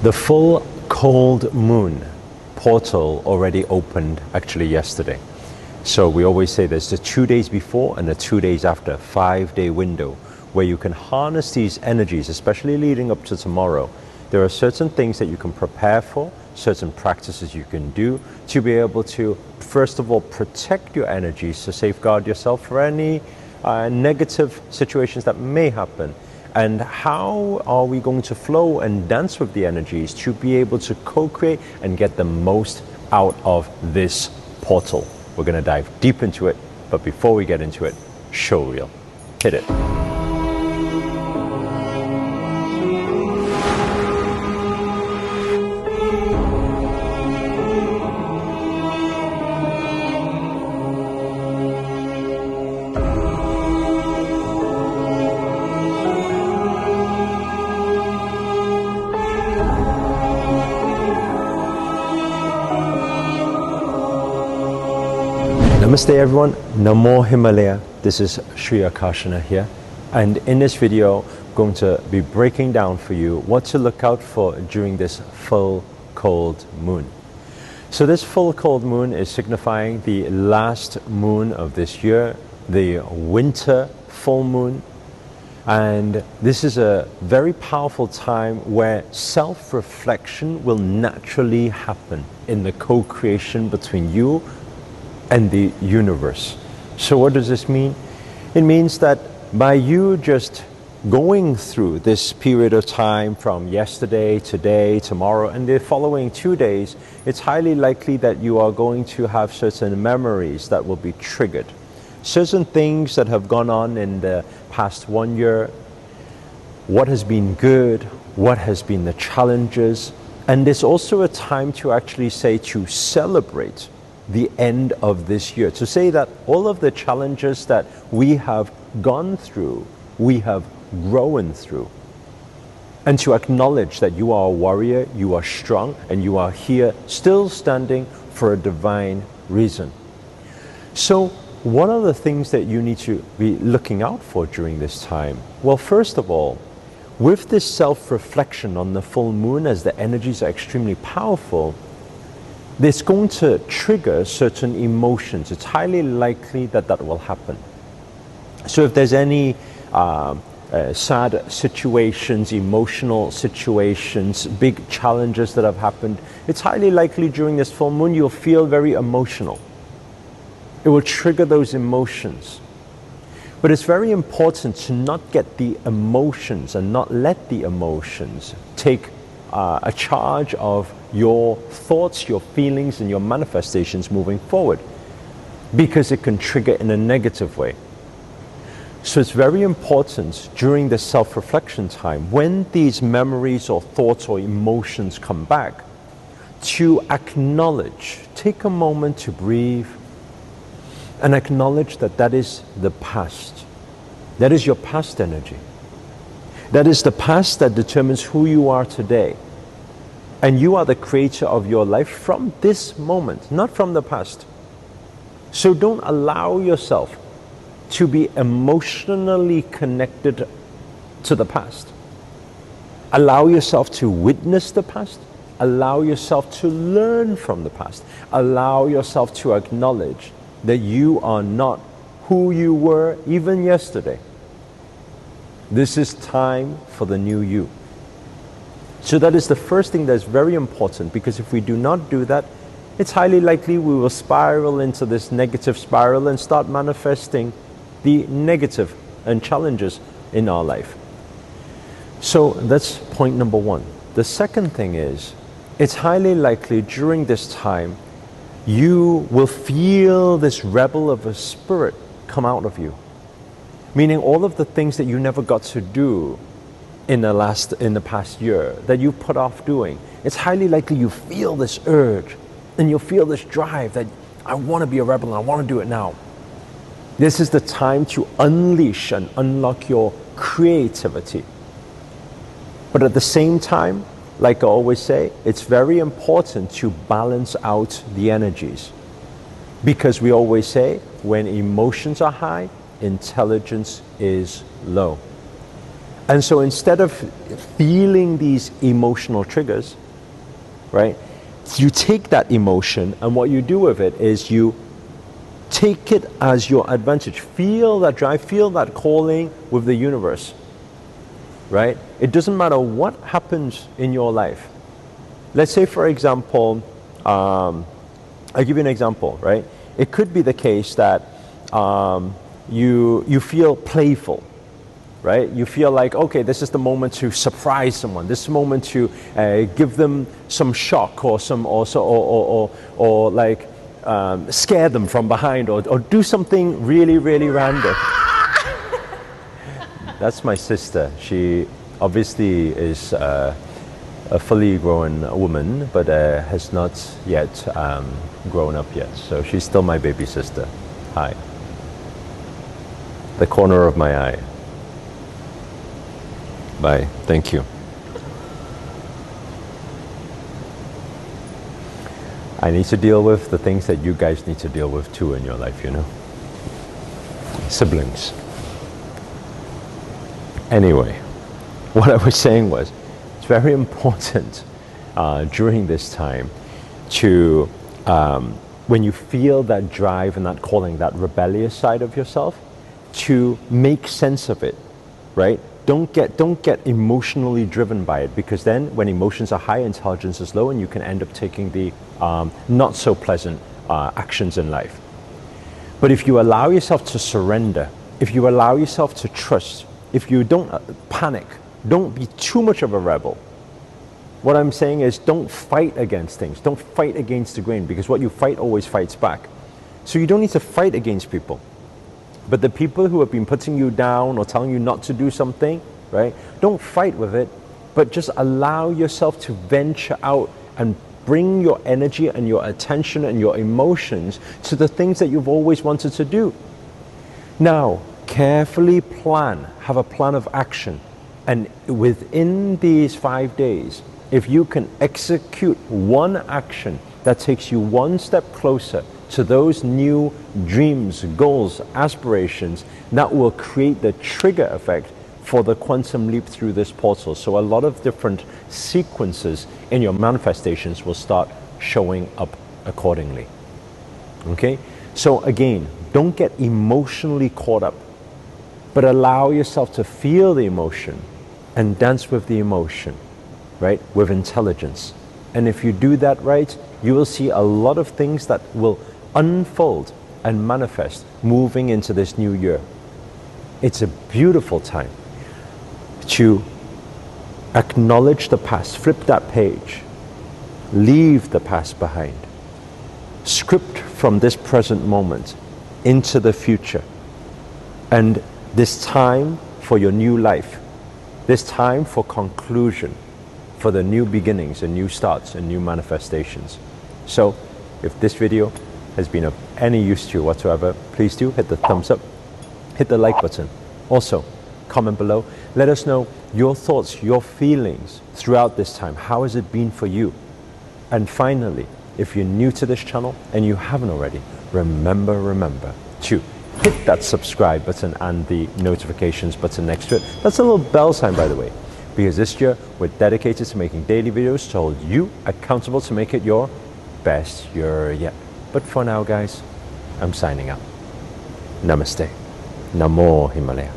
The full cold moon portal already opened actually yesterday. So we always say there's the 2 days before and the 2 days after, 5-day window where you can harness these energies, especially leading up to tomorrow. There are certain things that you can prepare for, certain practices you can do to be able to, first of all, protect your energies to safeguard yourself for any negative situations that may happen. And how are we going to flow and dance with the energies to be able to co-create and get the most out of this portal? We're going to dive deep into it, but before we get into it, show reel. Hit it. Namaste everyone, Namo Himalaya. This is Sri Akarshana here, and in this video I'm going to be breaking down for you what to look out for during this full cold moon. So this full cold moon is signifying the last moon of this year, the winter full moon, and this is a very powerful time where self-reflection will naturally happen in the co-creation between you and the universe. So what does this mean? It means that by you just going through this period of time from yesterday, today, tomorrow, and the following 2 days, it's highly likely that you are going to have certain memories that will be triggered. Certain things that have gone on in the past 1 year, what has been good, what has been the challenges, and it's also a time to actually say to celebrate the end of this year, to say that all of the challenges that we have gone through, we have grown through, and to acknowledge that you are a warrior, you are strong, and you are here still standing for a divine reason. So what are the things that you need to be looking out for during this time? Well, first of all, with this self-reflection on the full moon, as the energies are extremely powerful, it's going to trigger certain emotions. It's highly likely that that will happen. So if there's any sad situations, emotional situations, big challenges that have happened, it's highly likely during this full moon you'll feel very emotional. It will trigger those emotions. But it's very important to not get the emotions and not let the emotions take a charge of your thoughts, your feelings, and your manifestations moving forward, because it can trigger in a negative way. So it's very important during the self-reflection time, when these memories or thoughts or emotions come back, to acknowledge, take a moment to breathe and acknowledge that that is the past. That is your past energy. That is the past that determines who you are today. And you are the creator of your life from this moment, not from the past. So don't allow yourself to be emotionally connected to the past. Allow yourself to witness the past. Allow yourself to learn from the past. Allow yourself to acknowledge that you are not who you were even yesterday. This is time for the new you. So that is the first thing that's very important, because if we do not do that, it's highly likely we will spiral into this negative spiral and start manifesting the negative and challenges in our life. So that's point number one. The second thing is, it's highly likely during this time you will feel this rebel of a spirit come out of you. Meaning all of the things that you never got to do in the past year, that you put off doing, it's highly likely you feel this urge and you'll feel this drive that I want to be a rebel and I want to do it now. This is the time to unleash and unlock your creativity. But at the same time, like I always say, it's very important to balance out the energies. Because we always say, when emotions are high, intelligence is low. And so instead of feeling these emotional triggers, right, you take that emotion, and what you do with it is you take it as your advantage. Feel that drive, feel that calling with the universe, right? It doesn't matter what happens in your life. Let's say, for example, I'll give you an example, right? It could be the case that you feel playful, right? You feel like, okay, this is the moment to surprise someone. This is the moment to give them some shock or like scare them from behind, or do something really, really random. That's my sister. She obviously is a fully grown woman, but has not yet grown up yet. So she's still my baby sister. Hi. The corner of my eye. Bye. Thank you. I need to deal with the things that you guys need to deal with too in your life, you know? Siblings. Anyway, what I was saying was, it's very important during this time to, when you feel that drive and that calling, that rebellious side of yourself, to make sense of it, right? Don't get emotionally driven by it, because then when emotions are high, intelligence is low, and you can end up taking the not so pleasant actions in life. But if you allow yourself to surrender, if you allow yourself to trust, if you don't panic, don't be too much of a rebel. What I'm saying is, don't fight against things. Don't fight against the grain, because what you fight always fights back. So you don't need to fight against people. But the people who have been putting you down or telling you not to do something, right? Don't fight with it, but just allow yourself to venture out and bring your energy and your attention and your emotions to the things that you've always wanted to do. Now, carefully plan, have a plan of action. And within these 5 days, if you can execute one action that takes you one step closer to those new dreams, goals, aspirations, that will create the trigger effect for the quantum leap through this portal. So a lot of different sequences in your manifestations will start showing up accordingly. Okay? So again, don't get emotionally caught up, but allow yourself to feel the emotion and dance with the emotion, right? With intelligence. And if you do that right, you will see a lot of things that will unfold and manifest moving into this new year. It's a beautiful time to acknowledge the past, flip that page, leave the past behind, script from this present moment into the future, and this time for your new life, this time for conclusion, for the new beginnings and new starts and new manifestations. So if this video has been of any use to you whatsoever, please do hit the thumbs up, hit the like button. Also, comment below. Let us know your thoughts, your feelings throughout this time. How has it been for you? And finally, if you're new to this channel and you haven't already, remember to hit that subscribe button and the notifications button next to it. That's a little bell sign, by the way, because this year we're dedicated to making daily videos to hold you accountable to make it your best year yet. But for now, guys, I'm signing out. Namaste. Namo Himalaya.